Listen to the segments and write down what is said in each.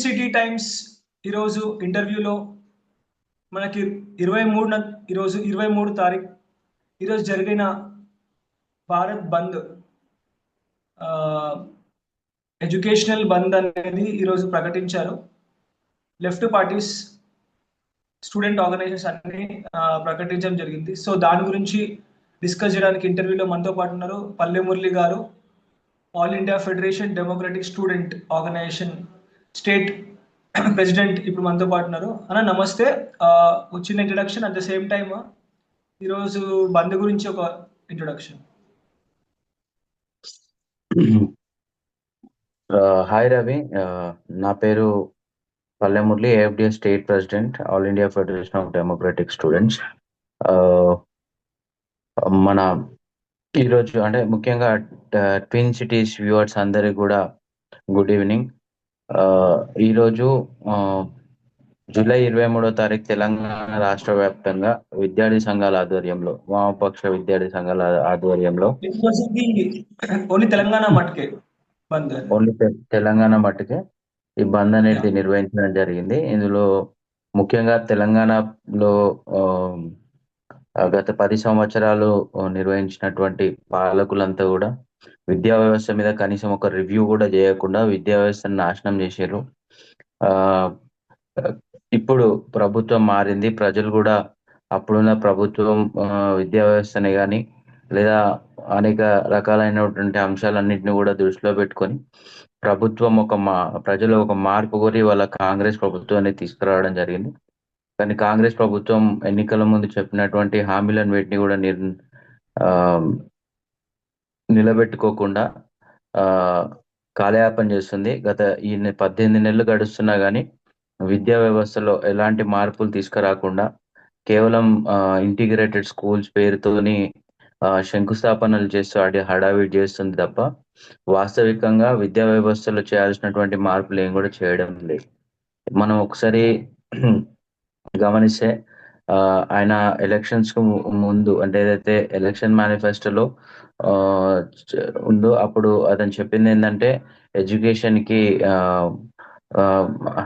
City times ఈరోజు ఇంటర్వ్యూలో మనకి 23న ఈరోజు 23 తారీఖు ఈరోజు జరిగిన భారత్ బంద్ ఎడ్యుకేషనల్ బంద్ అనేది ఈరోజు ప్రకటించారు. లెఫ్ట్ పార్టీస్, స్టూడెంట్ ఆర్గనైజేషన్స్ అన్ని ప్రకటించడం జరిగింది. సో దాని గురించి డిస్కస్ చేయడానికి ఇంటర్వ్యూలో మనతో పాటు ఉన్నారు పల్లె మురళి గారు, all India federation democratic student organisation state president ఇప్పుడు మనతో పాటు ఉన్నారు. అన్న నమస్తే. వచ్చిన introduction at the same time ఈరోజు బంద్ గురించి ఒక ఇంట్రొడక్షన్. హాయ్ రవి, నా పేరు Palle Murali, AFDS state president, all India federation of democratic students. మన ఈరోజు అంటే ముఖ్యంగా ట్విన్ సిటీస్ వ్యూవర్స్ అందరికి కూడా గుడ్ ఈవినింగ్. ఈరోజు జూలై 23వ తారీఖు తెలంగాణ రాష్ట్ర వ్యాప్తంగా విద్యార్థి సంఘాల ఆధ్వర్యంలో, వామపక్ష విద్యార్థి సంఘాల ఆధ్వర్యంలో ఓన్లీ తెలంగాణ మటుకే బంద్ అనేది. ఓన్లీ తెలంగాణ మట్టుకే ఈ బంద్ అనేది నిర్వహించడం జరిగింది. ఇందులో ముఖ్యంగా తెలంగాణలో గత 10 సంవత్సరాలు నిర్వహించినటువంటి పాలకులంతా కూడా విద్యా వ్యవస్థ మీద కనీసం ఒక రివ్యూ కూడా చేయకుండా విద్యా వ్యవస్థను నాశనం చేశారు. ఆ ఇప్పుడు ప్రభుత్వం మారింది, ప్రజలు కూడా అప్పుడున్న ప్రభుత్వం విద్యా వ్యవస్థని కానీ లేదా అనేక రకాలైనటువంటి అంశాలన్నింటినీ కూడా దృష్టిలో పెట్టుకొని ప్రభుత్వం ప్రజలు ఒక మార్పు కోరి వాళ్ళ కాంగ్రెస్ ప్రభుత్వాన్ని తీసుకురావడం జరిగింది. కానీ కాంగ్రెస్ ప్రభుత్వం ఎన్నికల ముందు చెప్పినటువంటి హామీలను వీటిని కూడా ఆ, నిలబెట్టుకోకుండా ఆ కాలయాపన చేస్తుంది. గత ఈ 18 నెలలు గడుస్తున్నా కానీ విద్యా వ్యవస్థలో ఎలాంటి మార్పులు తీసుకురాకుండా కేవలం ఇంటిగ్రేటెడ్ స్కూల్స్ పేరుతోని శంకుస్థాపనలు చేస్తూ హడావిడి చేస్తుంది తప్ప వాస్తవికంగా విద్యా వ్యవస్థలో చేయాల్సినటువంటి మార్పులు ఏం కూడా చేయడం లేదు. మనం ఒకసారి గమనిస్తే ఆయన ఎలక్షన్స్ కు ముందు, అంటే ఏదైతే ఎలక్షన్ మేనిఫెస్టోలో ఉందో అప్పుడు అతను చెప్పింది ఏంటంటే ఎడ్యుకేషన్ కి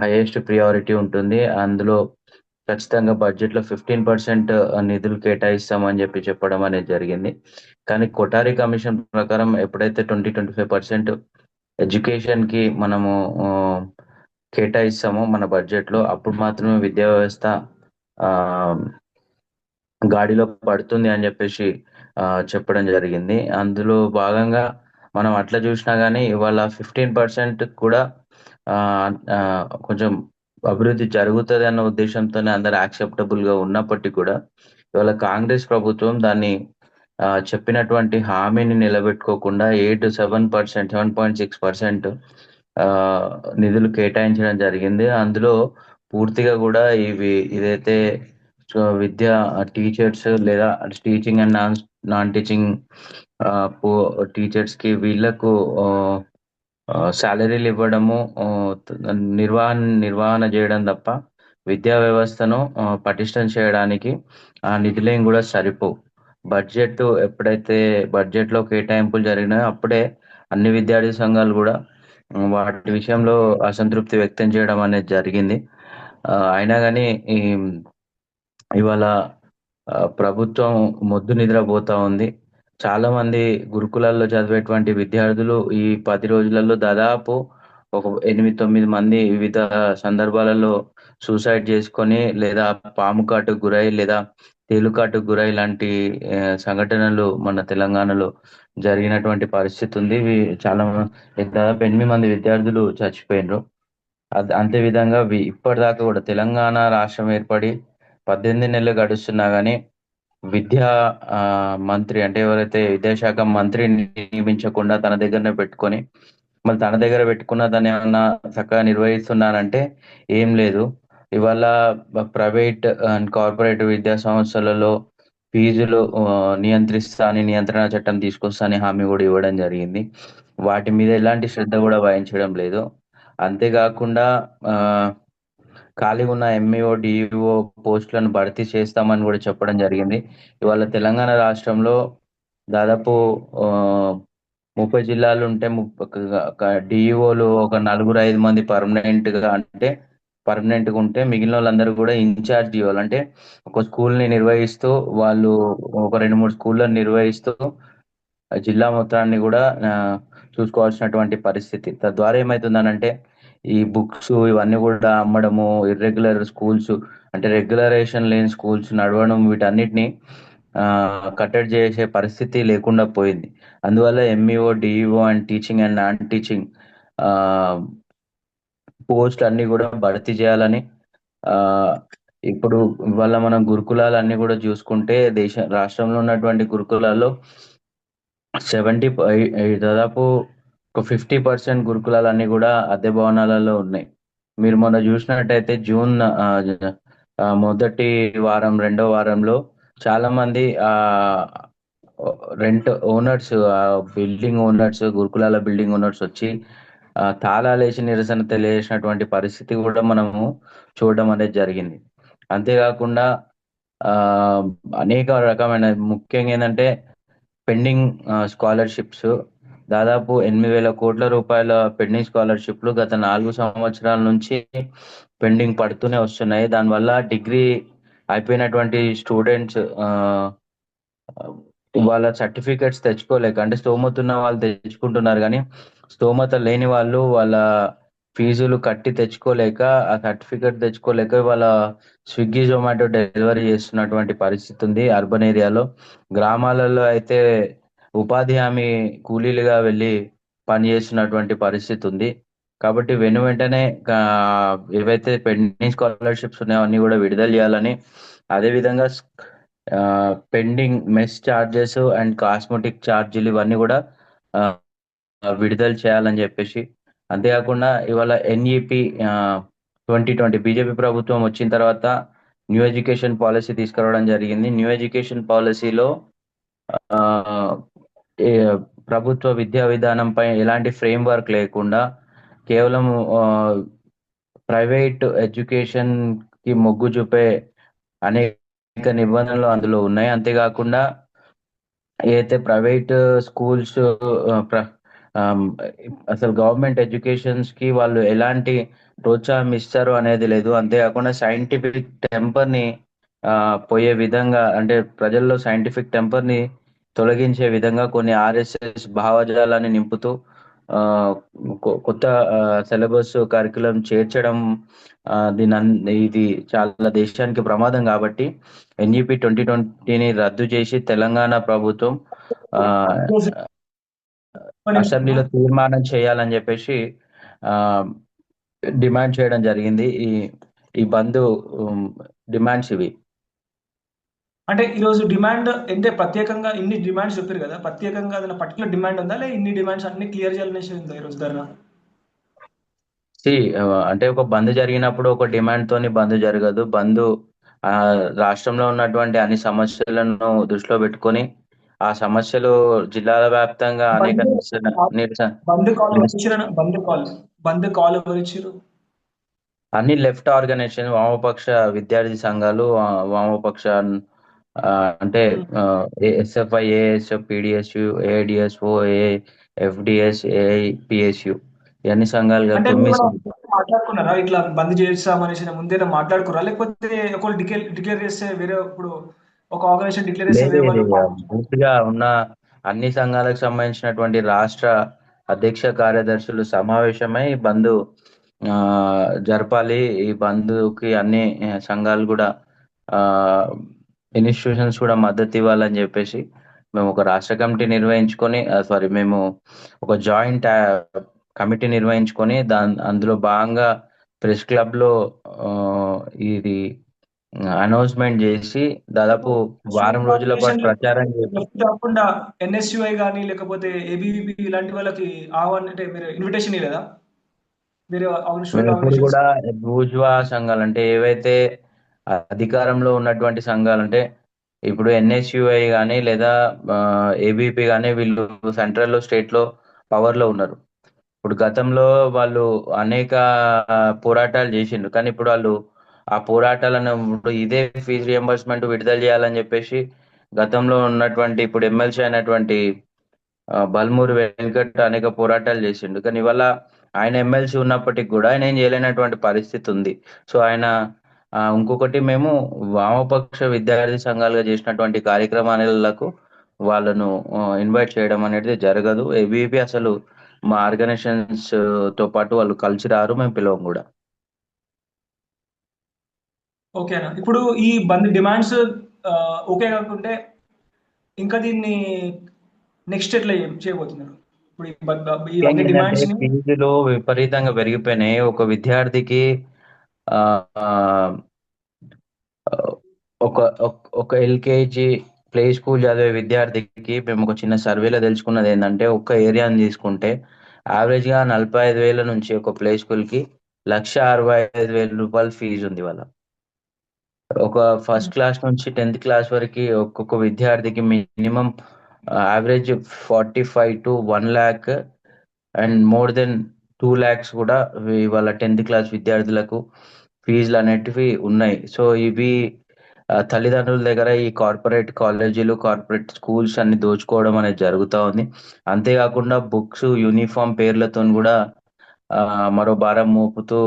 హైయెస్ట్ ప్రియారిటీ ఉంటుంది, అందులో ఖచ్చితంగా బడ్జెట్ లో 15% నిధులు కేటాయిస్తామని చెప్పడం అనేది జరిగింది. కానీ కొఠారి కమిషన్ ప్రకారం ఎప్పుడైతే 20-25% ఎడ్యుకేషన్ కి మనము కేటాయిస్తామో మన బడ్జెట్ లో, అప్పుడు మాత్రమే విద్యా వ్యవస్థ ఆ గాడిలో పడుతుంది అని చెప్పేసి చెప్పడం జరిగింది. అందులో భాగంగా మనం అట్లా చూసినా గానీ ఇవాళ 15% కూడా కొంచెం అభివృద్ధి జరుగుతుంది అన్న ఉద్దేశంతోనే అందరు యాక్సెప్టబుల్ గా ఉన్నప్పటికీ కూడా ఇవాళ కాంగ్రెస్ ప్రభుత్వం దాన్ని చెప్పినటువంటి హామీని నిలబెట్టుకోకుండా 7.6% నిధులు కేటాయించడం జరిగింది. అందులో పూర్తిగా కూడా ఇదైతే విద్యా టీచర్స్ లేదా teaching and non teaching teachers కి వీళ్ళకు శాలరీలు ఇవ్వడము, నిర్వహణ చేయడం తప్ప విద్యా వ్యవస్థను పటిష్టం చేయడానికి ఆ నిధులేం కూడా సరిపోవు. ఎప్పుడైతే బడ్జెట్ లో కేటాయింపులు జరిగినాయో అప్పుడే అన్ని విద్యార్థి సంఘాలు కూడా వాటి విషయంలో అసంతృప్తి వ్యక్తం చేయడం అనేది జరిగింది. అయినా కానీ ఇవాళ ప్రభుత్వం మొద్దు నిద్రపోతా ఉంది. చాలా మంది గురుకులాల్లో చదివేటువంటి విద్యార్థులు ఈ 10 రోజులలో దాదాపు ఒక 8-9 మంది వివిధ సందర్భాలలో సూసైడ్ చేసుకొని లేదా పాము కాటుకు గురై లేదా తేలుకాటుకు గురై లాంటి సంఘటనలు మన తెలంగాణలో జరిగినటువంటి పరిస్థితి ఉంది. చాలా దాదాపు 8 మంది విద్యార్థులు చచ్చిపోయినారు. అంతే విధంగా ఇప్పటిదాకా కూడా తెలంగాణ రాష్ట్రం ఏర్పడి 18 నెలలు గడుస్తున్నా గానీ విద్యా మంత్రి, అంటే ఎవరైతే విద్యాశాఖ మంత్రిని నియమించకుండా తన దగ్గరనే పెట్టుకొని మళ్ళీ తన దగ్గర పెట్టుకున్న దాన్ని ఏమన్నా చక్కగా నిర్వహిస్తున్నానంటే ఏం లేదు. ఇవాళ ప్రైవేట్ అండ్ కార్పొరేట్ విద్యా సంస్థలలో ఫీజులు నియంత్రిస్తా అని నియంత్రణ చట్టం తీసుకొస్తా అని హామీ కూడా ఇవ్వడం జరిగింది. వాటి మీద ఎలాంటి శ్రద్ధ కూడా వహించడం లేదు. అంతేకాకుండా ఖాళీగా ఉన్న ఎంఈఓ డిఈఓ పోస్టులను భర్తీ చేస్తామని కూడా చెప్పడం జరిగింది. ఇవాళ తెలంగాణ రాష్ట్రంలో దాదాపు 30 జిల్లాలు ఉంటే డిఈఓలు ఒక 4-5 మంది పర్మనెంట్ గా ఉంటే మిగిలిన వాళ్ళందరూ కూడా ఇన్ఛార్జ్ డిఓలు అంటే ఒక స్కూల్ ని నిర్వహిస్తూ వాళ్ళు ఒక 2-3 స్కూళ్ళని నిర్వహిస్తూ ఆ జిల్లా మొత్తాన్ని కూడా చూసుకోవాల్సినటువంటి పరిస్థితి. తద్వారా ఏమవుతుందనంటే ఈ బుక్స్ ఇవన్నీ కూడా అమ్మడము, ఇర్రెగ్యులర్ స్కూల్స్ అంటే రెగ్యులరేషన్ లేని స్కూల్స్ నడవడం, వీటన్నిటిని కట్టడి చేసే పరిస్థితి లేకుండా పోయింది. అందువల్ల MEO, DEO and teaching and non teaching post అన్ని కూడా భర్తీ చేయాలని, ఆ ఇప్పుడు ఇవాళ మనం గురుకులాలు అన్ని కూడా చూసుకుంటే రాష్ట్రంలో ఉన్నటువంటి గురుకులాల్లో 70 దాదాపు ఒక 50% గురుకులాలన్నీ కూడా అద్దె భవనాలలో ఉన్నాయి. మీరు మొన్న చూసినట్టయితే జూన్ మొదటి వారం, రెండో వారంలో చాలా మంది రెంట్ ఓనర్స్, బిల్డింగ్ ఓనర్స్, గురుకులాల బిల్డింగ్ ఓనర్స్ వచ్చి తాళాలు వేసి నిరసన తెలియజేసినటువంటి పరిస్థితి కూడా మనము చూడడం అనేది జరిగింది. అంతేకాకుండా ఆ అనేక రకమైన, ముఖ్యంగా ఏంటంటే పెండింగ్ స్కాలర్షిప్స్, దాదాపు 8,000 కోట్ల రూపాయల పెండింగ్ స్కాలర్షిప్లు గత 4 సంవత్సరాల నుంచి పెండింగ్ పడుతూనే వస్తున్నాయి. దానివల్ల డిగ్రీ అయిపోయినటువంటి స్టూడెంట్స్ వాళ్ళ సర్టిఫికెట్స్ తెచ్చుకోలేక, అంటే స్తోమత ఉన్న వాళ్ళు తెచ్చుకుంటున్నారు కానీ స్తోమత లేని వాళ్ళు వాళ్ళ ఫీజులు కట్టి తెచ్చుకోలేక, ఆ సర్టిఫికెట్ తెచ్చుకోలేక వాళ్ళ స్విగ్గీ, జొమాటో డెలివరీ చేస్తున్నటువంటి పరిస్థితి ఉంది అర్బన్ ఏరియాలో. గ్రామాలలో అయితే ఉపాధి హామీ కూలీలుగా వెళ్ళి పనిచేస్తున్నటువంటి పరిస్థితి ఉంది. కాబట్టి వెంటనే ఏవైతే పెండింగ్ స్కాలర్షిప్స్ ఉన్నాయో అన్ని కూడా విడుదల చేయాలని, అదేవిధంగా pending mess charges and cosmetic ఛార్జీలు ఇవన్నీ కూడా ఆ, విడుదల చేయాలని చెప్పేసి, అంతేకాకుండా ఇవాళ ఎన్ఈపి 2020 బీజేపీ ప్రభుత్వం వచ్చిన తర్వాత న్యూ ఎడ్యుకేషన్ పాలసీ తీసుకురావడం జరిగింది. న్యూ ఎడ్యుకేషన్ పాలసీలో ఆ, ఏ ప్రభుత్వ విద్యా విధానంపై ఎలాంటి ఫ్రేమ్ వర్క్ లేకుండా కేవలం ప్రైవేట్ ఎడ్యుకేషన్ కి మొగ్గు చూపే అనేక నిబంధనలు అందులో ఉన్నాయి. అంతేకాకుండా ఏదైతే ప్రైవేట్ స్కూల్స్ అసలు గవర్నమెంట్ ఎడ్యుకేషన్స్ కి వాళ్ళు ఎలాంటి ప్రోత్సాహం ఇస్తారు అనేది లేదు. అంతేకాకుండా సైంటిఫిక్ టెంపర్ ని పోయే విధంగా, అంటే ప్రజల్లో సైంటిఫిక్ టెంపర్ ని తొలగించే విధంగా కొన్ని ఆర్ఎస్ఎస్ భావజాలాన్ని నింపుతూ ఆ, కొత్త సిలబస్ కరికులం చేర్చడం, ఇది చాలా దేశానికి ప్రమాదం. కాబట్టి ఎన్ఈపి 2020ని రద్దు చేసి తెలంగాణ ప్రభుత్వం ఆ, అసెంబ్లీలో తీర్మానం చేయాలని చెప్పేసి ఆ డిమాండ్ చేయడం జరిగింది. ఈ ఈ బంద్ డిమాండ్స్ ఇవి. అంటే ఈరోజు డిమాండ్ అంటే ప్రత్యేకంగా ఇన్ని డిమాండ్స్ చెప్పారు కదా, ప్రత్యేకంగా ఏదైనా పర్టికులర్ డిమాండ్ ఉందా, లేదా ఇన్ని డిమాండ్స్ అన్ని క్లియర్ చేయాలనేసి ఉందా ఈరోజు ధర్నా? అంటే ఒక బంద్ జరిగినప్పుడు ఒక డిమాండ్ తోని బంద్ జరగదు. బంద్ ఆ, రాష్ట్రంలో ఉన్నటువంటి అన్ని సమస్యలను దృష్టిలో పెట్టుకొని, ఆ సమస్యలు జిల్లాల వ్యాప్తంగా అనేక బంద్ నిరసన బంద్ కాల్ నిరసన ఎవరిచ్చారు? బంద్ కాల్ ఎవరిచ్చారు? అన్ని లెఫ్ట్ ఆర్గనైజేషన్, వామపక్ష విద్యార్థి సంఘాలు, వామపక్ష అంటే SFI, ASF, PDSU, AIDSO, FDS, AIPSU, ఇవన్నీ సంఘాలు అంటే కలిపి మీరు మాట్లాడుకున్నారా ఇట్లా బంద్ చేస్తామనేసి ముందే మాట్లాడుకున్నారా, లేకపోతే ఒకళ్ళు డిక్లేర్ చేస్తే వేరే, ఇప్పుడు ఒక ఆర్గనైజేషన్ డిక్లేర్ చేస్తే లేదు వేరే ఇది వాళ్ళు పూర్తిగా ఉన్న అన్ని సంఘాలకు సంబంధించినటువంటి రాష్ట్ర అధ్యక్ష కార్యదర్శులు సమావేశమై బంద్ ఆ, జరపాలి. ఈ బంద్కి అన్ని సంఘాలు కూడా, ఆ ఇన్స్టిట్యూషన్స్ కూడా మద్దతు ఇవ్వాలని చెప్పేసి మేము ఒక రాష్ట్ర కమిటీ నిర్వహించుకొని, సారీ, మేము ఒక జాయింట్ కమిటీ నిర్వహించుకొని అందులో భాగంగా ప్రెస్ క్లబ్ లో ఆ, ఇది అనౌన్స్మెంట్ చేసి దాదాపు వారం స్టూడెంట్ రోజుల పాటు ఆర్గనైజేషన్ ప్రచారం చేసి, లెఫ్ట్ కాకుండా ఎన్ఎస్యుఐ కానీ లేకపోతే ఏబీవీపీ ఇలాంటి వాళ్ళకి ఆహ్వాన్ అంటే మీరు ఇన్విటేషన్ ఇవ్వలేదా? వేరే మేము స్టూడెంట్ ఎప్పుడు ఆర్గనైజేషన్స్? కూడా బూర్జువా సంఘాలు, అంటే ఏవైతే అధికారంలో ఉన్నటువంటి సంఘాలు, అంటే ఇప్పుడు ఎన్ఎస్యుఐ కానీ లేదా ఏబీపీ కానీ, వీళ్ళు సెంట్రల్ లో స్టేట్ లో పవర్ లో ఉన్నారు. ఇప్పుడు గతంలో వాళ్ళు అనేక పోరాటాలు చేసిండ్రు, కానీ ఇప్పుడు వాళ్ళు ఆ పోరాటాలను ఇప్పుడు ఇదే ఫీజు రియంబర్స్మెంట్ విడుదల చేయాలని చెప్పేసి గతంలో ఉన్నటువంటి ఇప్పుడు ఎమ్మెల్సీ అయినటువంటి బల్మూరి వెంకట్ అనేక పోరాటాలు చేసిండు, కానీ ఇవాళ ఆయన ఎమ్మెల్సీ ఉన్నప్పటికీ కూడా ఆయన ఏం చేయలేనటువంటి పరిస్థితి ఉంది. సో ఆయన ఇంకొకటి మేము వామపక్ష విద్యార్థి సంఘాలుగా చేసినటువంటి కార్యక్రమాలకు వాళ్ళను ఇన్వైట్ చేయడం అనేది జరగదు. ఏబీవీపీ అసలు మా ఆర్గనైజేషన్స్ తో పాటు వాళ్ళు కలిసి రారు, మేము పిలవం కూడా. ఓకేనా? ఇప్పుడు ఈ బంద్ డిమాండ్స్ ఓకే కాకుంటే ఇంకా దీన్ని నెక్స్ట్ ఎట్లా చేయబోతున్నారు? ఇప్పుడు ఇవన్నీ ఏంటంటే డిమాండ్స్ ని ఫీజులు విపరీతంగా పెరిగిపోయినాయి. ఒక విద్యార్థికి ఆ, ఆ, ఒక ఒక ఎల్కేజీ ప్లే స్కూల్ చదివే విద్యార్థికి మేము ఒక చిన్న సర్వేలో తెలుసుకున్నది ఏంటంటే, ఒక్క ఏరియాని తీసుకుంటే యావరేజ్ గా 45,000 నుంచి ఒక ప్లే స్కూల్ కి 1,65,000 రూపాయలు ఫీజు ఉంది వాళ్ళ. ఒక ఫస్ట్ క్లాస్ నుంచి 10th క్లాస్ వరకు ఒక్కొక్క విద్యార్థికి minimum average 45 to 1 lakh and more than 2 lakhs కూడా ఇవాళ 10th క్లాస్ విద్యార్థులకు ఫీజులు అనేటివి ఉన్నాయి. సో ఇవి తల్లిదండ్రుల దగ్గర ఈ కార్పొరేట్ కాలేజీలు, కార్పొరేట్ స్కూల్స్ అన్ని దోచుకోవడం అనేది జరుగుతూ ఉంది. అంతేకాకుండా బుక్స్, యూనిఫామ్ పేర్లతో కూడా ఆ, మరో భారం మోపుతూ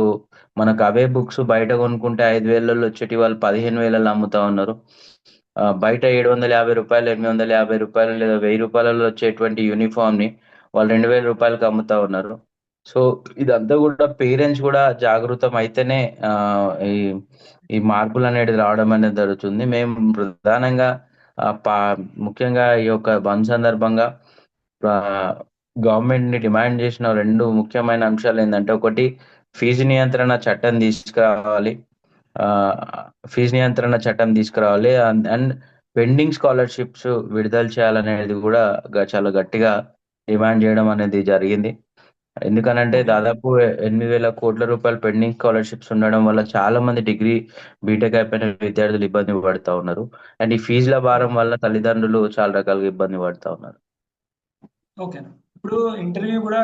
మనకు అవే బుక్స్ బయట కొనుక్కుంటే 5,000 వచ్చేటి వాళ్ళు 15,000 అమ్ముతా ఉన్నారు. బయట 750 రూపాయలు, 850 రూపాయలు లేదా 1,000 రూపాయలలో వచ్చేటువంటి యూనిఫామ్ ని వాళ్ళు 2,000 రూపాయలకు అమ్ముతా ఉన్నారు. సో ఇదంతా కూడా పేరెంట్స్ కూడా జాగృతం అయితేనే ఈ ఈ మార్పులు అనేది రావడం అనేది జరుగుతుంది. మేము ప్రధానంగా ముఖ్యంగా ఈ యొక్క బంద్ సందర్భంగా గవర్నమెంట్ ని డిమాండ్ చేసిన రెండు ముఖ్యమైన అంశాలు ఏంటంటే, ఒకటి ఫీజు నియంత్రణ చట్టం తీసుకురావాలి. ఆ, ఫీజు నియంత్రణ చట్టం తీసుకురావాలి అండ్ పెండింగ్ స్కాలర్షిప్స్ విడుదల చేయాలనేది కూడా చాలా గట్టిగా డిమాండ్ చేయడం అనేది జరిగింది. ఎందుకనంటే ఓకే. దాదాపు 8,000 కోట్ల రూపాయలు పెండింగ్ స్కాలర్షిప్స్ ఉండడం వల్ల చాలా మంది డిగ్రీ, బీటెక్ అయిపోయిన విద్యార్థులు ఇబ్బంది పడుతూ ఉన్నారు. అండ్ ఈ ఫీజుల భారం వల్ల తల్లిదండ్రులు చాలా రకాలుగా ఇబ్బంది పడుతూ ఉన్నారు. ఓకేనా? ఇప్పుడు ఇంటర్వ్యూ కూడా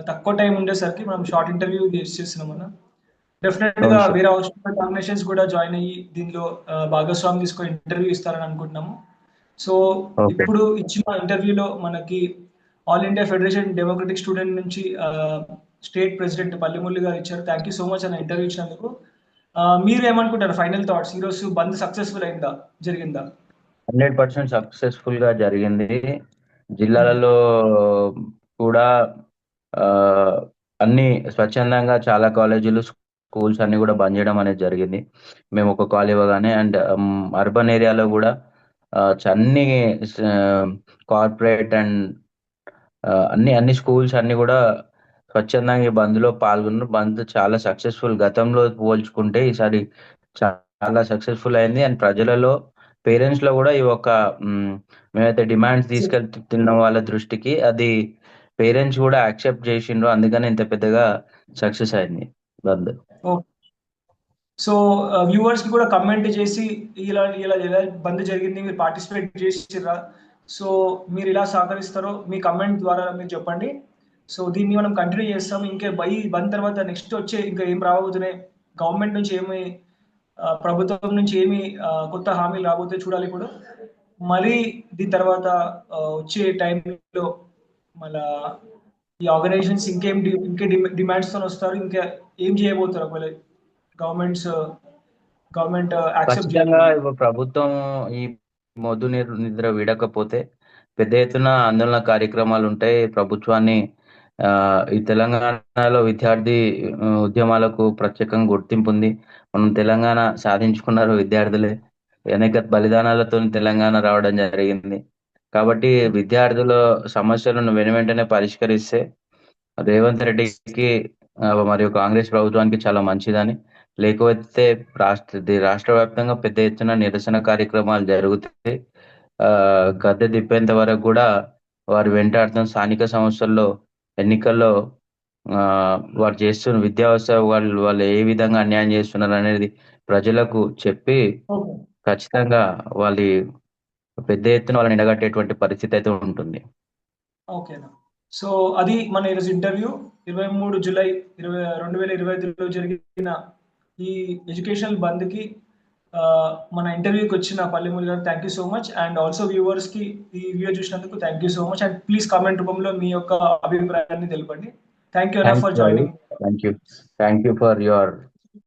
తక్కువ టైం ఉండేసరికి మనం షార్ట్ ఇంటర్వ్యూ చేస్తున్నాం అన్న. డెఫినెట్ గా అవును సార్. వేరే ఆర్గనైజేషన్స్ కూడా జాయిన్ అయ్యి దీనిలో భాగస్వామి తీసుకొని ఇంటర్వ్యూ ఇస్తారని అనుకుంటున్నాము. So okay. ఇప్పుడు ఇచ్చిన ఇంటర్వ్యూలో మనకి all India federation democratic student నుంచి స్టేట్ ప్రెసిడెంట్ పల్లిమురళి గారు ఇచ్చారు. థ్యాంక్ యూ సో మచ్ అన్న ఇంటర్వ్యూ ఇచ్చినందుకు. మీరు ఏమనుకుంటారు? ఫైనల్ థాట్స్, ఈరోజు బంద్ సక్సెస్ఫుల్ అయిందా, జరిగిందా? 100% సక్సెస్ఫుల్ గా జరిగింది. మ్మ్. జిల్లాలలో కూడా ఆ, అన్ని స్వచ్ఛందంగా చాలా కాలేజీలు, స్కూల్స్ అన్ని కూడా బంద్ చేయడం అనేది జరిగింది. మేము ఒక కాల్ ఇవ్వగానే అండ్ అర్బన్ ఏరియాలో కూడా అన్ని కార్పొరేట్ అండ్ అన్ని అన్ని స్కూల్స్ అన్ని కూడా స్వచ్ఛందంగా ఈ బంద్ లో పాల్గొన్నారు. బంద్ చాలా సక్సెస్ఫుల్, గతంలో పోల్చుకుంటే ఈసారి చాలా సక్సెస్ఫుల్ అయింది. అండ్ ప్రజలలో, పేరెంట్స్ లో కూడా ఈ ఒక మ్, మేమైతే డిమాండ్స్ తీసుకెళ్తున్న వాళ్ళ దృష్టికి అది పేరెంట్స్ కూడా యాక్సెప్ట్ చేసిండ్రు, అందుకని ఇంత పెద్దగా సక్సెస్ అయింది బంద్. సో వ్యూవర్స్ కి కూడా కమెంట్ చేసి ఇలా ఇలా ఇలా బంద్ జరిగింది, మీరు పార్టిసిపేట్ చేసిరా, సో మీరు ఇలా సహకరిస్తారో మీ కమెంట్ ద్వారా మీరు చెప్పండి. సో దీన్ని మనం కంటిన్యూ చేస్తాం. ఇంకే ఈ బంద్ తర్వాత నెక్స్ట్ వచ్చే ఇంకా ఏం రాబోతున్నాయి, గవర్నమెంట్ నుంచి ఏమి ప్రభుత్వం నుంచి ఏమి కొత్త హామీలు రాబోతే చూడాలి ఇప్పుడు. మళ్ళీ దీని తర్వాత వచ్చే టైంలో మళ్ళా ఈ ఆర్గనైజేషన్స్ ఇంకే డిమాండ్స్ తో వస్తారు, ఇంకా ఏం చేయబోతారు ఒకవేళ గవర్నమెంట్స్ గవర్నమెంట్ యాక్సెప్ట్ ఖచ్చితంగా చేయకపోతే? ప్రభుత్వం ఈ మొద్దు నిద్ర వీడకపోతే పెద్ద ఎత్తున ఆందోళన కార్యక్రమాలు ఉంటాయి. ప్రభుత్వాన్ని ఆ, ఈ తెలంగాణలో విద్యార్థి ఉద్యమాలకు ప్రత్యేకంగా గుర్తింపు ఉంది. మనం తెలంగాణ సాధించుకున్నారు విద్యార్థులే, అనేక బలిదానాలతో తెలంగాణ రావడం జరిగింది. కాబట్టి విద్యార్థుల సమస్యలను వెనువెంటనే పరిష్కరిస్తే రేవంత్ రెడ్డికి మరియు కాంగ్రెస్ ప్రభుత్వానికి చాలా మంచిదని. లేకపోతే రాష్ట్ర వ్యాప్తంగా పెద్ద ఎత్తున నిరసన కార్యక్రమాలు జరుగుతాయి. ఆ గద్దె దింపేంత వరకు కూడా వారు వెంటాడుతున్న స్థానిక సంస్థల్లో ఎన్నికల్లో ఆ వారు చేస్తున్న విద్యా వ్యవస్థ వాళ్ళు ఏ విధంగా అన్యాయం చేస్తున్నారు అనేది ప్రజలకు చెప్పి ఓకే. ఖచ్చితంగా వాళ్ళ పెద్ద ఎత్తున వాళ్ళని ఎండగట్టేటువంటి పరిస్థితి అయితే ఉంటుంది. ఓకేనా? సో అది మన ఈరోజు ఇంటర్వ్యూ. 23 జూలై 2025లో జరిగిన ఈ ఎడ్యుకేషనల్ బంద్కి మన ఇంటర్వ్యూకి వచ్చిన పల్లెమూరి గారు thank you so much. And also viewers కి ఈ వీడియో చూసినందుకు thank you so much. And please comment రూపంలో మీ యొక్క అభిప్రాయాన్ని తెలపండి. థ్యాంక్ యూ అన్న thank for you joining. Thank you thank you for your